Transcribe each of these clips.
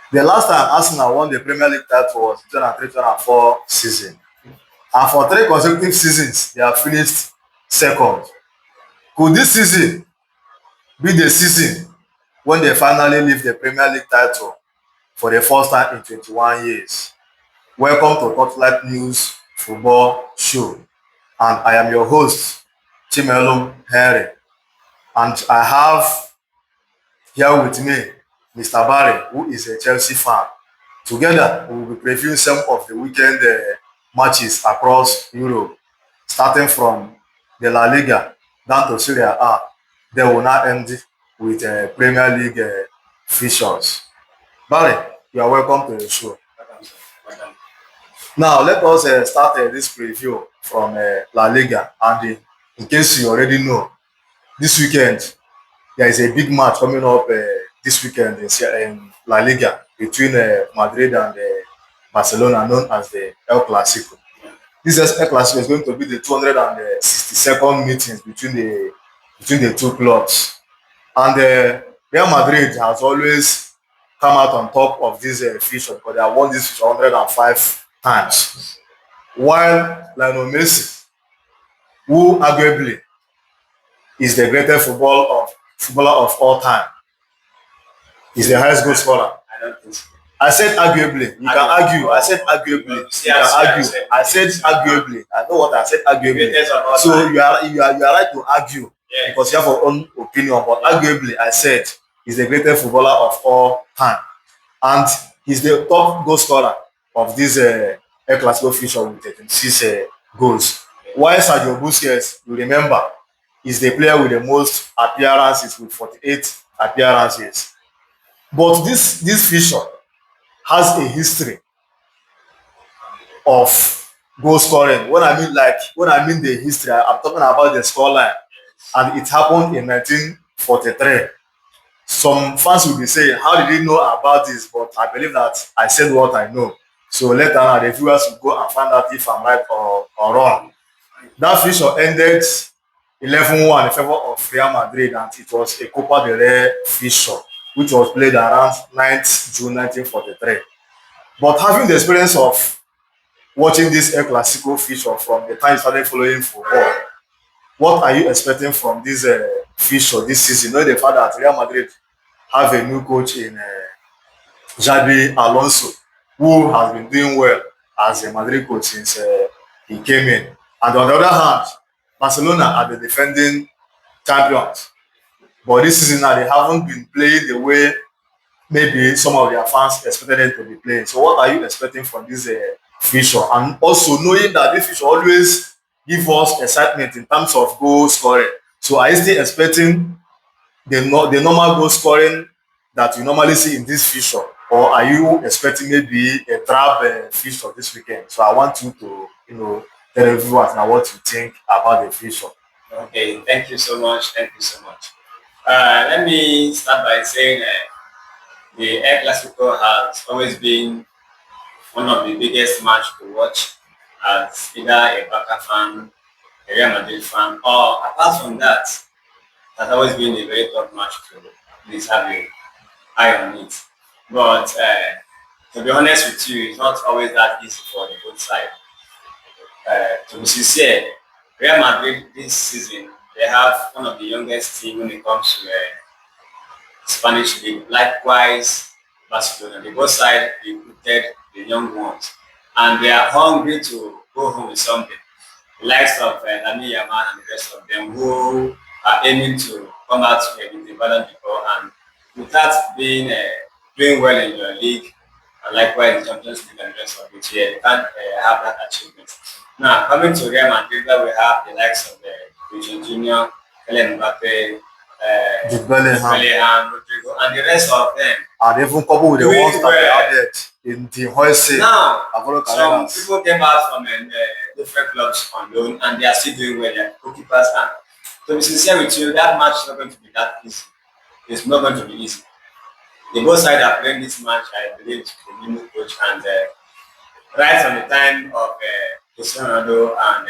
The last time Arsenal won the Premier League title was 2003-2004 season. And for three consecutive seasons, they have finished second. Could this season be the season when they finally lift the Premier League title for the first time in 21 years? Welcome to Torchlight News Football Show. And I am your host, Chimelum Henry. And I have here with me Mr. Barry, who is a Chelsea fan. Together, we will be previewing some of the weekend matches across Europe, starting from the La Liga down to Serie A. They will now end with Premier League fixtures. Barry, you are welcome to the show. Now, let us start this preview from La Liga. And in case you already know, this weekend there is a big match coming up this weekend in La Liga between Madrid and Barcelona, known as the El Clasico. This El Clasico is going to be the 262nd meetings between the two clubs, and Real Madrid has always come out on top of this fixture because they have won this fixture 105 times, while Lionel Messi, who arguably is the greatest footballer of all time, is the highest goal scorer. I don't think so. I said arguably. You can argue. I said arguably. You can argue. I said arguably. I know what I said arguably. So you are right to argue because you have your own opinion. But arguably, I said he's the greatest footballer of all time, and he's the top goal scorer of this El Clasico fixture with 36 goals. While Sergio Busquets, you remember, is the player with the most appearances with 48 appearances. But this fixture has a history of goal scoring. When I mean the history, I'm talking about the scoreline, and it happened in 1943. Some fans will be saying, "How did you know about this?" But I believe that I said what I know. So later on, the viewers will go and find out if I'm right or wrong. That fixture ended 11-1 in favor of Real Madrid, and it was a Copa del Rey fixture, which was played around 9th June 1943. But having the experience of watching this El Clasico fixture from the time you started following football, what are you expecting from this fixture this season? Knowing the fact that Real Madrid have a new coach in Xabi Alonso, who has been doing well as a Madrid coach since he came in. And on the other hand, Barcelona are the defending champions. But this season now, they haven't been playing the way maybe some of their fans expected them to be playing. So what are you expecting from this fixture? And also knowing that this fixture always give us excitement in terms of goal scoring. So are you still expecting the normal goal scoring that you normally see in this fixture? Or are you expecting maybe a trap fixture this weekend? So I want you to, tell the viewers now what you think about the fixture. Okay, thank you so much. Thank you so much. Let me start by saying the El Clasico has always been one of the biggest match to watch as either a Barca fan, a Real Madrid fan, or apart from that, has always been a very tough match to at least have an eye on it. But to be honest with you, it's not always that easy for the both sides. To be sincere, Real Madrid this season, they have one of the youngest team when it comes to Spanish league. Likewise, Barcelona, they both sides recruited the young ones, and they are hungry to go home with something. The likes of Lamine Yamal and the rest of them who are aiming to come out with the Ballon d'Or, and without being doing well in your league, and likewise the Champions League and the rest of it, yeah, they can't have that achievement. Now, coming to Real Madrid, where we have the likes of Vinicius Junior, Kylian Mbappe, Jude Bellingham, Rodrigo, and the rest of them. And even coupled with the Doing ones that they well. added in the Hoyse, Now, Avolo some Carreras. people came out from different clubs on loan, and they are still doing well. They're goalkeepers, and to be sincere with you, that match is not going to be that easy. It's not going to be easy. The both sides are playing this match, I believe, to the new coach, and right from the time of Cristiano Ronaldo and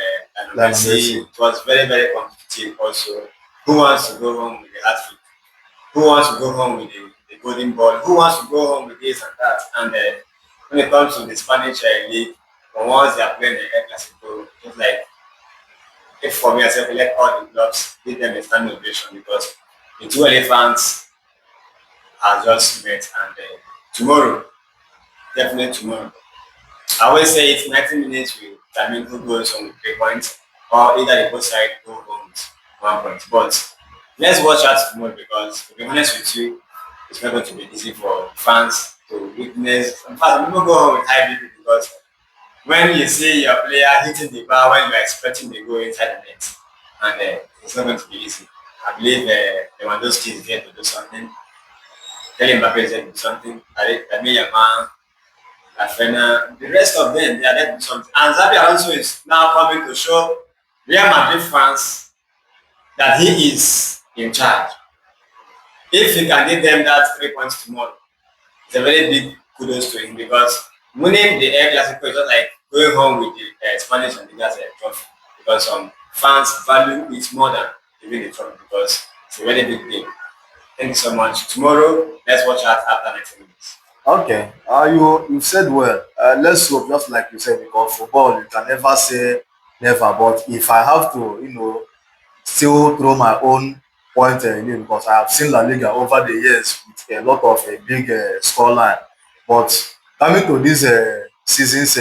Lionel Messi, it was very, very competitive also. Who wants to go home with the hat trick? Who wants to go home with the the golden ball. Who wants to go home with this and that? And when it comes to the Spanish league, once they are playing the El Clasico, just like if for me, I say let all the clubs give them a standing ovation because the two elephants are just met and tomorrow, definitely tomorrow. I always say it's 90 minutes will determine who goes home with 3 points or either the both side go home with 1 point. But let's watch out tomorrow because to be honest with you, it's not going to be easy for fans to witness. In fact, some people go home with high BP because when you see your player hitting the bar when you are expecting the goal inside the net, and it's not going to be easy. I believe Lewandowski is here to do something. Kylian Mbappe is here to do something. Lamine Yamal, Lafena, the rest of them, they are there to do something. And Xabi Alonso is now coming to show Real Madrid fans that he is in charge. If he can give them that 3 points tomorrow, it's a very big kudos to him because winning the Air Clasico is just like going home with the Spanish and the Gas trophy because some fans value it more than even the trophy because it's a very big deal. Thank you so much. Tomorrow, let's watch out after 90 minutes. Okay. You said well. Let's hope, just like you said, because football you can never say never. But if I have to, still throw my own point in it because I have seen La Liga over the years with a lot of a big scoreline. But coming to this season's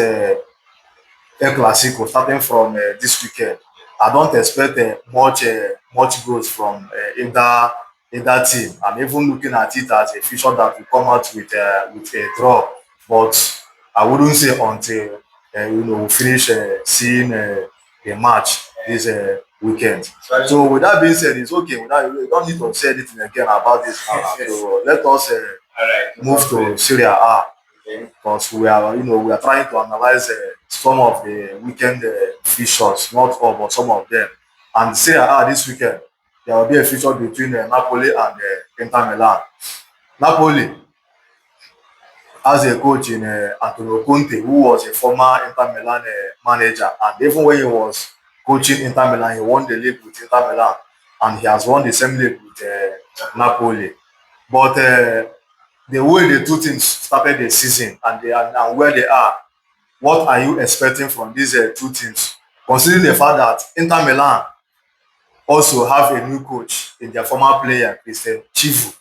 El Clasico starting from this weekend, I don't expect much growth from either team. I'm even looking at it as a future that will come out with a draw, but I wouldn't say until we finish seeing the match this weekend. Sorry. So with that being said, it's okay. We don't need to say anything again about this now. So let us All right. move to Syria A Okay. because we are trying to analyze some of the weekend fixtures, not all, but some of them. And Serie A this weekend, there will be a fixture between Napoli and Inter Milan. Napoli has a coach in Antonio Conte, who was a former Inter Milan manager, and even when he was coaching Inter Milan, he won the league with Inter Milan, and he has won the same league with Napoli. But the way the two teams started the season and where they are, what are you expecting from these two teams? Considering the fact that Inter Milan also have a new coach in their former player, Christian Chivu.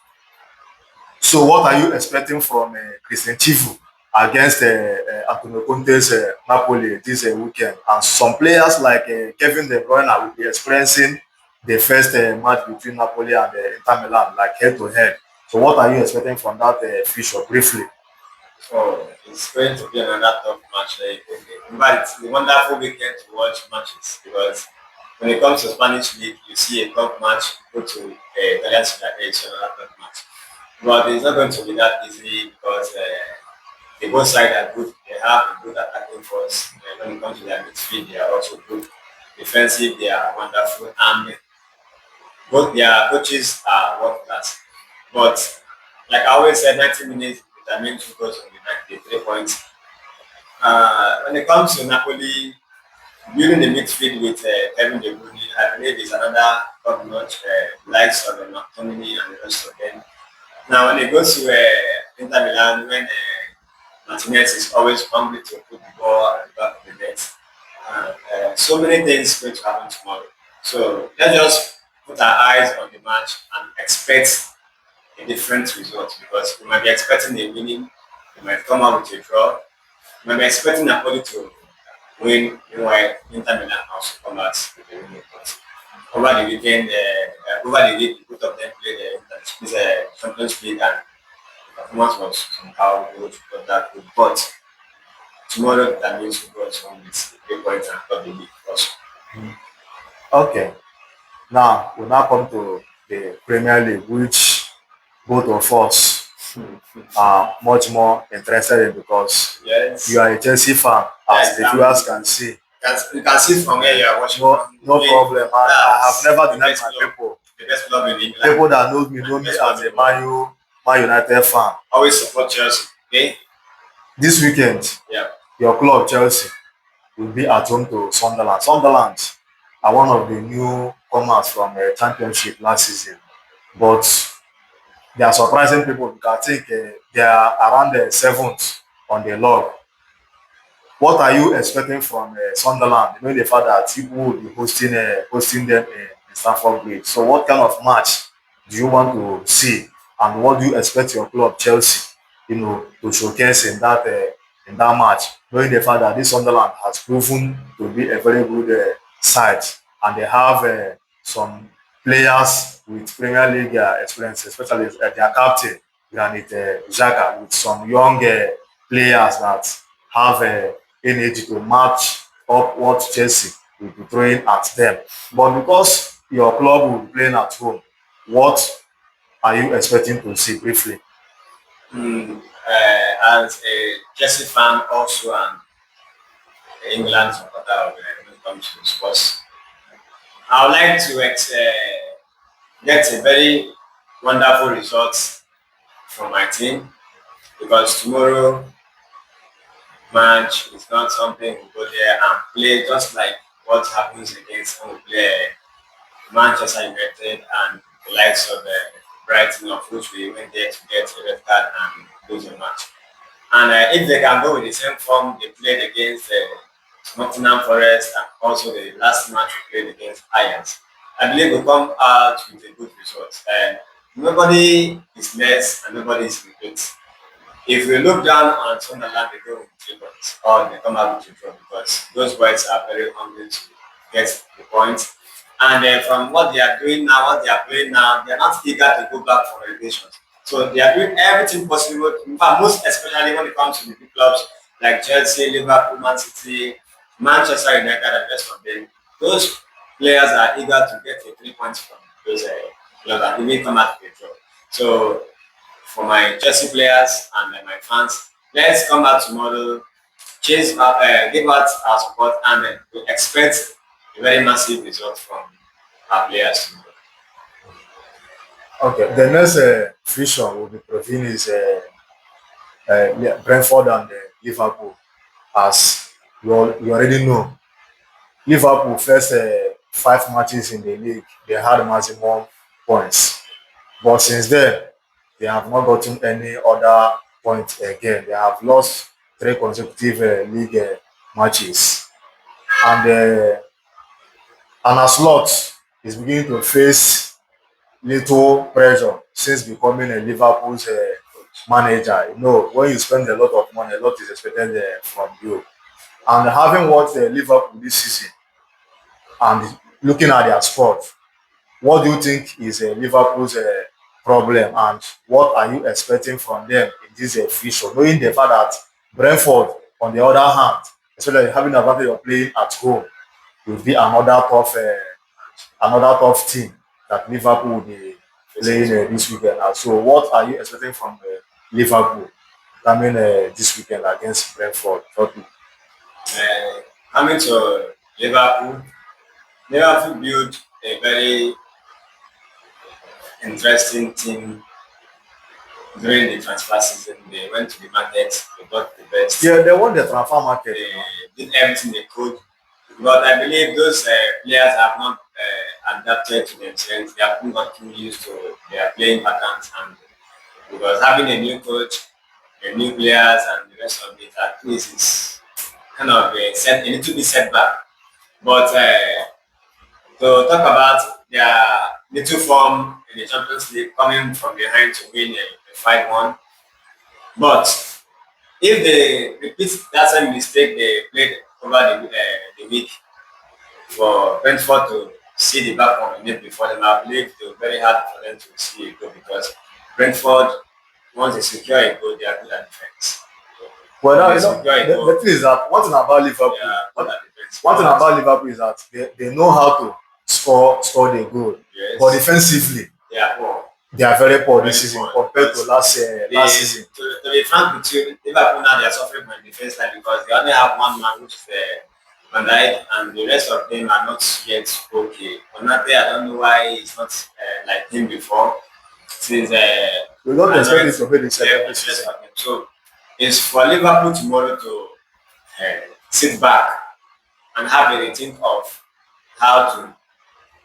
So what are you expecting from Christian Chivu against Antonio Conte's Napoli this weekend? And some players like Kevin De Bruyne will be experiencing the first match between Napoli and Inter Milan, like head to head. So what are you expecting from that fixture briefly? So it's going to be another tough match. But it's a wonderful weekend to watch matches because when it comes to Spanish league, you see a tough match, go to Italian Serie A, it's another tough match. But it's not going to be that easy because the both sides are good. They have a good attacking force. When it comes to their midfield, they are also good. Defensive, they are wonderful. And both their coaches are world class. But like I always said, 90 minutes determines who goes on the 93 points. When it comes to Napoli, building the midfield with Kevin De Bruyne, I believe is another top notch likes of McTominay and the rest of them. Now, when it goes to Inter Milan, when Martinez is always hungry to put the ball at the back of the net, so many things going to happen tomorrow. So let's just put our eyes on the match and expect a different result because we might be expecting a winning, we might come out with a draw, we might be expecting Napoli to win, meanwhile Inter Milan also come out with a winning. But over the weekend, over the week, both of them played this Champions League and the performance was somehow good, but that good. But tomorrow that means we got home with 3 points and got the league also. Okay. Now we now come to the Premier League, which both of us are much more interested in because Yes. you are a Chelsea fan, as Yes, the viewers can see. You can see from where you are watching. No problem. I have never the denied best my club, people. the best club in England. People that know me as a Man United fan. Always support Chelsea. Okay? This weekend, Yeah. your club Chelsea will be at home to Sunderland. Sunderland are one of the new comers from the championship last season, but They are surprising people because I think they are around the seventh on the log. What are you expecting from Sunderland? Knowing the fact that people will be hosting them in Stamford Bridge. So, what kind of match do you want to see, and what do you expect your club Chelsea, to showcase in that match? Knowing the fact that this Sunderland has proven to be a very good side, and they have some players with Premier League experience, especially their captain Granit Xhaka, with some young players that have energy to match up what Chelsea will be throwing at them. But because your club will be playing at home, what are you expecting to see briefly? As a Chelsea fan, also an England supporter when it comes to sports, I would like to get a very wonderful result from my team because tomorrow match is not something we go there and play just like what happens against when we play Manchester United and the likes of Brighton, of which we went there to get a red card and lose the match. And if they can go with the same form they played against Nottingham Forest and also the last match we played against Ajax, I believe we'll come out with a good result. And nobody is less and nobody is repeat. If we look down on Sunderland, they go with 3 points or they come out with a draw because those boys are very hungry to get the points. And from what they are doing now, what they are playing now, they are not eager to go back for relegation. So they are doing everything possible. In fact, most especially when it comes to the big clubs like Chelsea, Liverpool, Man City, Manchester United, and the rest of them. Those players are eager to get the 3 points from those clubs and even come out with a draw. So for my Chelsea players and my fans, let's come back tomorrow, give out our support, and we expect a very massive result from our players tomorrow. Okay, the next fixture will be Provini is yeah, Brentford and Liverpool. As you already know, Liverpool first 5 matches in the league, they had maximum points. But since then, they have not gotten any other point again. They have lost 3 consecutive league matches. And Anna Slot is beginning to face little pressure since becoming a Liverpool's manager. You know, when you spend a lot of money, a lot is expected from you. And having watched Liverpool this season and looking at their squad, what do you think is Liverpool's problem, and what are you expecting from them in this fixture? Knowing the fact that Brentford, on the other hand, especially having the advantage of playing at home, will be another tough team that Liverpool will be playing this weekend. So, what are you expecting from Liverpool coming this weekend against Brentford? Shortly? Uh, Coming to Liverpool, Liverpool built a very interesting team during the transfer season. They went to the market, they got the best, Yeah, they won the transfer market. they did everything they could. But I believe those players have not adapted to themselves. They have not gotten used to their playing patterns, and because having a new coach, a new players, and the rest of it, at least is kind of a little bit setback. But to talk about their little form in the Champions League, coming from behind to win a 5-1. But if they repeat that same mistake they played over the week for Brentford to see the back of the net before them, I believe it will be very hard for them to see a goal because Brentford, once they secure a goal, they are good at defense. Well, now, Once they secure a the goal, thing is that one thing about Liverpool, they are good at defense. one thing about Liverpool is that they know how to score the goal, but Yes, defensively they are poor. they are very poor this Very season poor. compared to last season. To be frank with you, Liverpool now they are suffering from the defense line because they only have one man, which is Van Dijk, and the rest of them are not yet okay. Konate, I don't know why he's not like him before. Since We don't and the expect it rest, to be the same yeah, every and the rest season. of them. So it's for Liverpool tomorrow to sit back and have a rethink of how to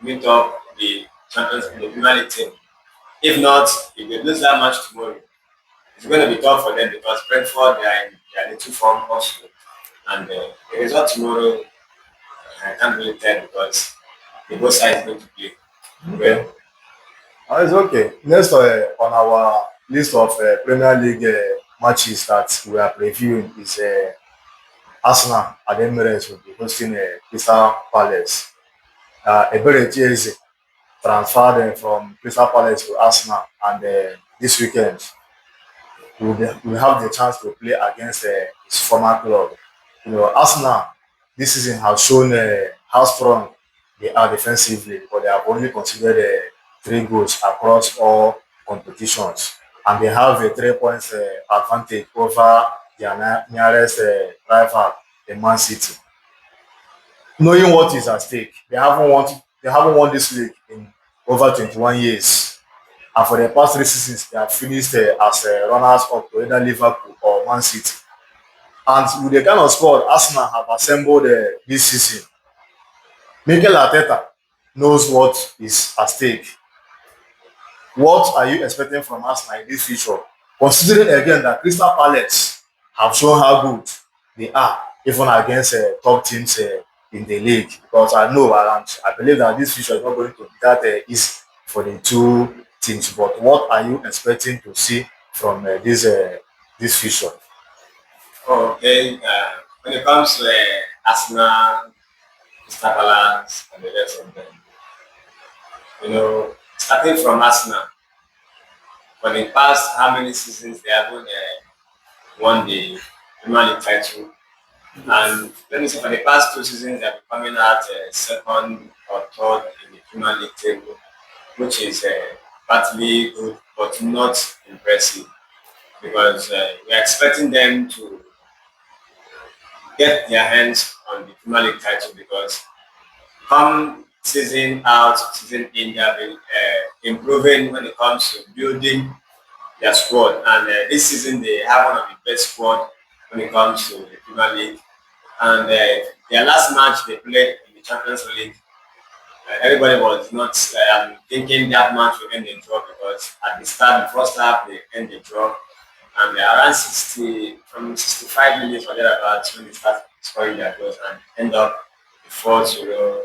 meet up the champions in the Premier League team If not, if they lose that match tomorrow, it's going to be tough for them because Brentford they are the two form also, and the result tomorrow I can't really tell because the both sides going to play well. Okay. It's okay. Next on our list of Premier League matches that we are previewing is Arsenal at the Emirates will be hosting Crystal Palace. Ebere Chieze transferred from Crystal Palace to Arsenal, and this weekend will have the chance to play against his former club. You know, Arsenal this season have shown how strong they are defensively, but they have only conceded 3 goals across all competitions, and they have a 3 points advantage over their nearest rival, the Man City. Knowing what is at stake, they haven't won this league in over 21 years. And for the past 3 seasons, they have finished as runners up to either Liverpool or Man City. And with the kind of squad Arsenal have assembled this season, Mikel Arteta knows what is at stake. What are you expecting from Arsenal in this future? Considering again that Crystal Palace have shown how good they are, even against top teams in the league. Because I know and I believe that this future is not going to be that easy for the two teams. But what are you expecting to see from this future? Okay, when it comes to Arsenal, Crystal Palace, and the rest of them, starting from Arsenal, for the past how many seasons they haven't won the Premier League title. And let me say, for the past 2 seasons, they have been coming out second or third in the Premier League table, which is partly good but not impressive because we are expecting them to get their hands on the Premier League title because come season out, season in, they have been improving when it comes to building their squad. And this season, they have one of the best squad when it comes to the Premier League. And their last match they played in the Champions League, everybody was not thinking that match would end in draw because at the start, the first half, they end the draw. And around 60, from 65 minutes or thereabouts, when they start scoring their goals and end up 4-0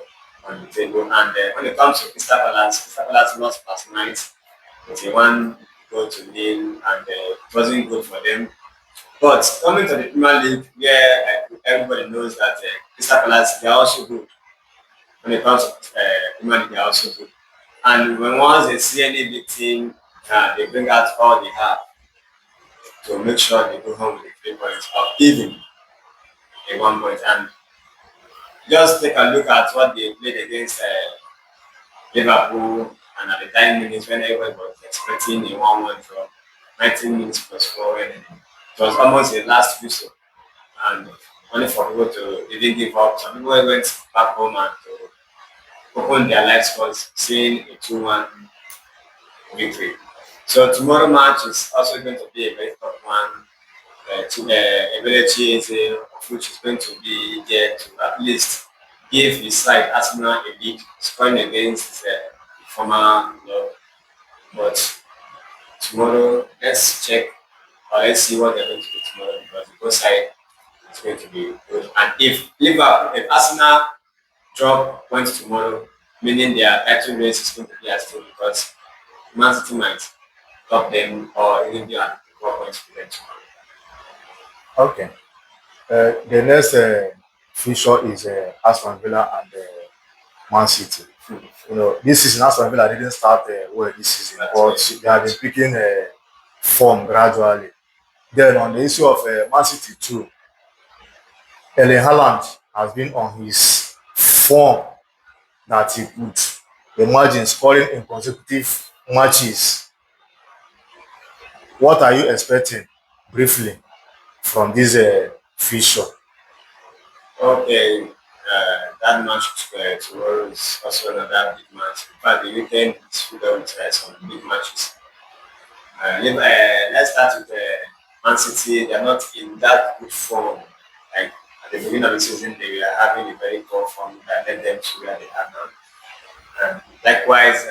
on the table. And when it comes to Crystal Palace lost last night with a 1 goal to 0, and it wasn't good for them. But coming to the Premier League, where everybody knows that Crystal Palace they are also good. When it comes to Premier League, they are also good. And when once they see any big team, they bring out all they have to make sure they go home with the 3 points or even a 1 point. And just take a look at what they played against Liverpool, and at the dying minutes when everybody was expecting a 1-1 draw, 19 minutes plus 4, and it was almost a last whistle. And only for people to they didn't give up. Some people went back home and to open their life scores, seeing a 2-1 victory. So tomorrow match is also going to be a very tough one. Ability is which is going to be there to at least give his side Arsenal a lead, scoring against former club. But tomorrow, let's check or let's see what they're going to do tomorrow because the both side is going to be good. And if Arsenal drop points tomorrow, meaning their title race is going to be at stake because Man City might top them or even be at 4 points with them tomorrow. Okay. The next fixture is Aston Villa and Man City. You know, this season Aston Villa didn't start well this season, That's but right. they have been picking form gradually. Then on the issue of Man City too, Erling Haaland has been on his form that he could imagine scoring in consecutive matches. What are you expecting briefly from this fixture? Okay, that match tomorrow is also another big match. In fact, the weekend is filled up with some big matches. Let's start with Man City. They are not in that good form. Like at the beginning of the season, they were having a very poor form that led them to where they are now. Likewise,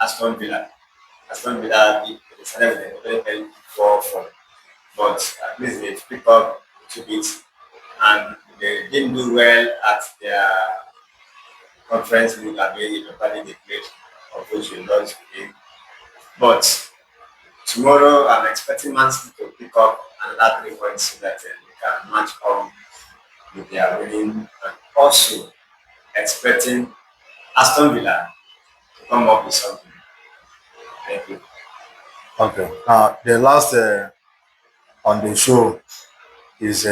Aston Villa. Aston Villa they started with a very, very poor form, but at least they picked up two bits and they didn't do well at their conference league and really properly they played, of which we lost the game. But tomorrow I'm expecting Man City to pick up another 3 points so that they can match on with their winning and also expecting Aston Villa to come up with something. Thank you. Okay. Now the last on the show is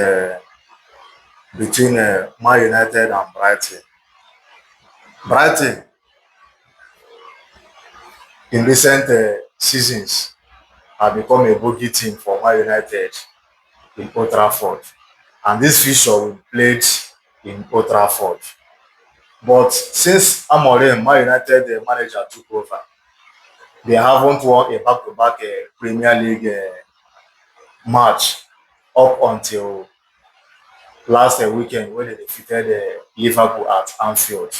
between Man United and Brighton. Brighton in recent seasons have become a bogey team for Man United in Old Trafford, and this fixture will be played in Old Trafford. But since Amorim, Man United manager, took over, they haven't won a back-to-back Premier League match up until last weekend when they defeated Liverpool at Anfield.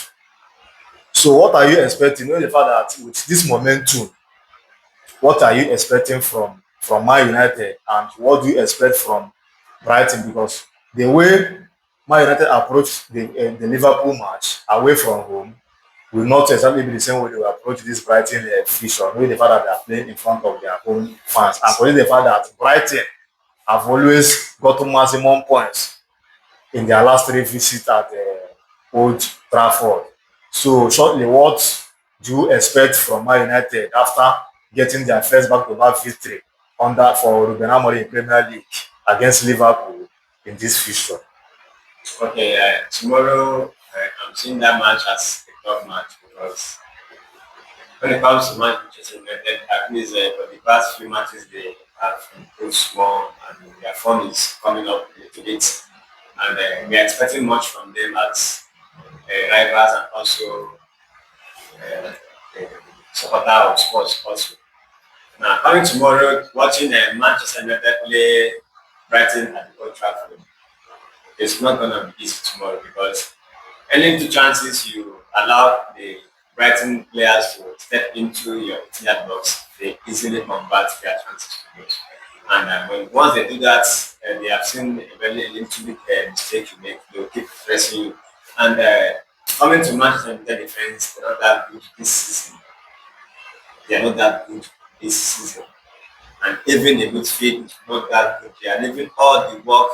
So what are you expecting? Knowing the fact that with this momentum, what are you expecting from Man United, and what do you expect from Brighton? Because the way Man United approached the Liverpool match away from home will not exactly be the same way they will approach this Brighton fixture, knowing the fact that they are playing in front of their home fans, and knowing the fact that Brighton have always gotten maximum points in their last three visits at Old Trafford. So, shortly, what do you expect from Man United after getting their first back-to-back victory under for Ruben Amorim in Premier League against Liverpool in this fixture? Okay, tomorrow I'm seeing that match as a tough match because when it comes to Manchester United, at least for the past few matches they have improved small and their form is coming up a little bit. And we are expecting much from them as rivals and also uh, uh, supporter of sports also. Now coming tomorrow, watching Manchester United play Brighton at the Old Trafford, it's not gonna be easy tomorrow because any two chances you allow the Brighton players to step into your 18-yard box, they easily convert their chances to goals. And when once they do that, they have seen a little bit mistake you make, they'll keep pressing you. And coming to Manchester United defense, they're not that good this season. They're not that good this season. And even the midfield is not that good. They are leaving all the work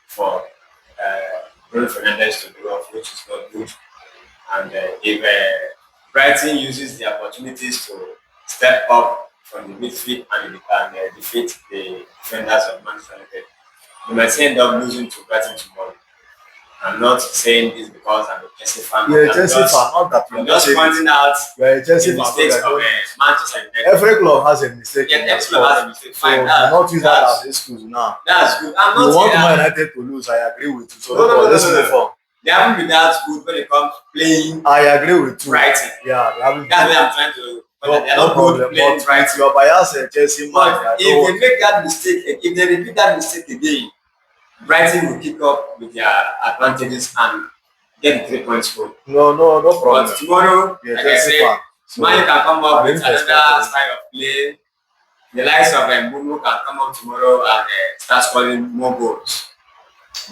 for Bruno Fernandes to do off, which is not good. And if Brighton uses the opportunities to step up from the midfield and they can defeat the defenders of Manchester United, we might end up losing to Brighton tomorrow. I'm not saying this because I'm a Chelsea fan. You're a Chelsea fan, not that I'm just pointing out you're a Chelsea the fan. mistakes of Manchester United. Every club has a mistake. Yeah, every club has a mistake. So Fine, do not use that as excuse now. That's good. I'm You not want saying Man that. United to lose, I agree with you. So No. let's move on. They haven't been that good when it comes to playing I agree with you. Brighton. Yeah, they haven't That's been. why I'm trying to. No, They're no not problem. good playing But with Brighton. your bias Chelsea man, But if they make that mistake, if they repeat that mistake again, Brighton will kick up with their advantages and get the 3 points goal. no problem. But tomorrow, You're a like I Chelsea said, fan. So Man, you can come up I with didn't another expect it. style of play. The likes of Mbunu can come up tomorrow and start scoring more goals.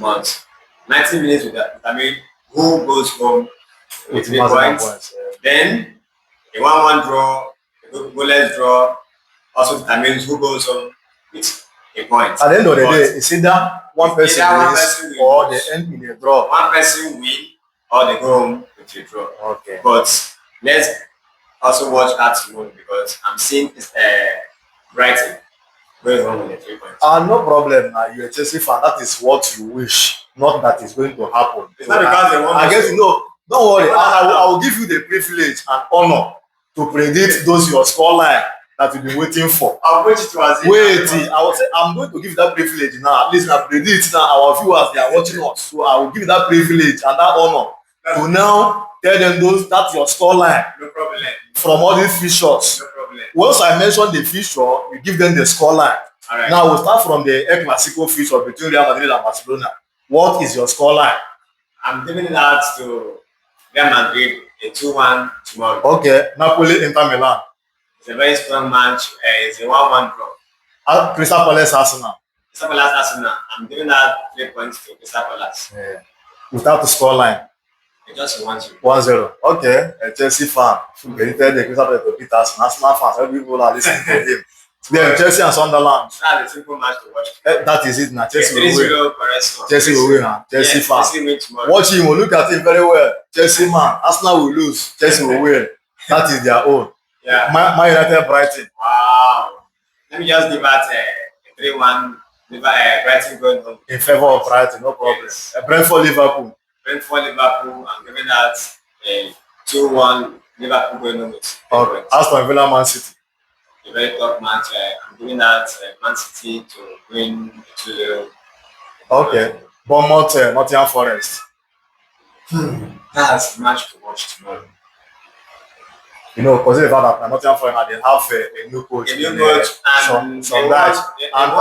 But 90 minutes with that, I mean, who goes home with with 3 maximum points? points. Then a 1-1 draw, a goalless draw also determines who goes home with a point. At the end of the But day, it's either one person either one wins person will or they lose. end in a draw. One person win or they go home with a draw. Okay. But let's also watch that tomorrow because I'm seeing Brighton going home with the 3 points. No problem. You're a Chelsea fan. That is what you wish, not that is going to happen. It's not because they want I us guess to. no. Don't worry. They want us to. I will give you the privilege and honor to predict those your scoreline that you've been waiting for. I'll put it to us. Wait, I will say I'm going to give you that privilege now. At least I predict now. Our viewers they are watching us, so I will give you that privilege and that honor to now tell them that's your scoreline No problem. from all these fixtures. No problem. Once I mention the fixture, you give them the scoreline. All right. Now we'll start from the El Clasico fixture between Real Madrid and Barcelona. What is your scoreline? I'm giving it out to Real Madrid a 2-1 tomorrow. Okay, Napoli, Inter Milan. It's a very strong match. It's a 1-1 draw. Crystal Palace Arsenal. Crystal Palace Arsenal. I'm giving that 3 points to Crystal Palace. Yeah. Without the scoreline. It's just 1-0. 1-0. Okay. A Chelsea fan. Credited the Crystal Palace to beat Arsenal. Arsenal fans, every people are listening to him. Then Chelsea and Sunderland. That's a simple match to watch. That is it now. Chelsea will win. 3-0 correct. Chelsea will win now. Chelsea fan. Chelsea win tomorrow. Watch him. Look at him very well. Chelsea man. Arsenal will lose. Chelsea will win. That is their own. Yeah. Man United Brighton. Wow. Let me just give that a 3-1. Brighton going home. In favor of Brighton, no problem. Yes. Brentford Liverpool. Brentford Liverpool. I'm giving that a 2-1 Liverpool going home. Okay. Aston Villa Man City. A very tough match. I'm giving that Man City to win 2-0. Okay. Bournemouth, Nottingham Forest. That's a match to watch tomorrow. You know, consider the fact that Nottingham Forest they have a new coach. A new coach and some guys. And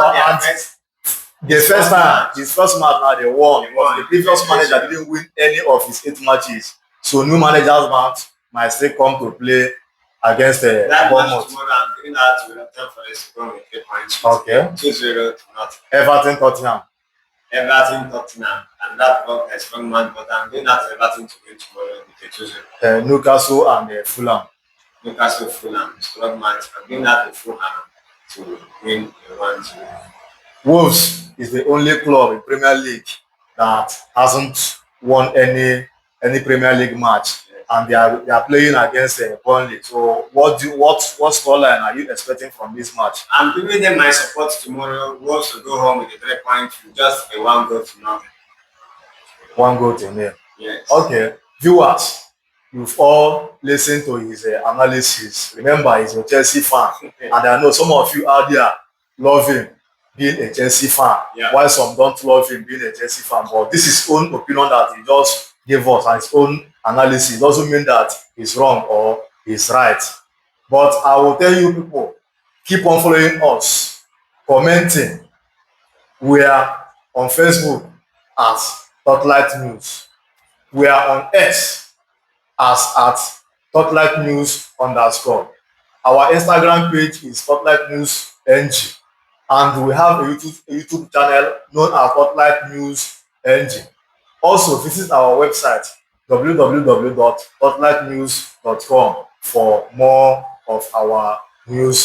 the first time, his first match now they won. Because the previous manager didn't win any of his 8 matches. So new manager's match might still come to play against that Bournemouth. match tomorrow, I'm giving that to Nottingham Forest to go with 3 points. Okay. 2-0 to Nottingham. Everton, Tottenham. Everton, Tottenham. And that one is strong man, but I'm giving that to Everton to win tomorrow with a 2-0. Newcastle and Fulham. Newcastle, Fulham. Strong match. I'm giving that to Fulham to win a 1-0. Wolves is the only club in Premier League that hasn't won any Premier League match, and they are playing against Burnley. So what scoreline are you expecting from this match? I'm giving them my support tomorrow. Wolves to go home with a 3 points, just a 1 goal to nothing. 1 goal to nil. Yes. Okay, viewers, you've all listened to his analysis. Remember, he's a Chelsea fan, and I know some of you out there love him being a Chelsea fan, while some don't love him being a Chelsea fan. But this is his own opinion that he just gave us, and his own analysis. It doesn't mean that he's wrong or he's right. But I will tell you people, keep on following us, commenting. We are on Facebook as Torchlight News. We are on X as at Torchlight News _. Our Instagram page is Torchlight News NG. And we have a YouTube channel known as Torchlight News NG. Also visit our website www.torchlightnews.com for more of our news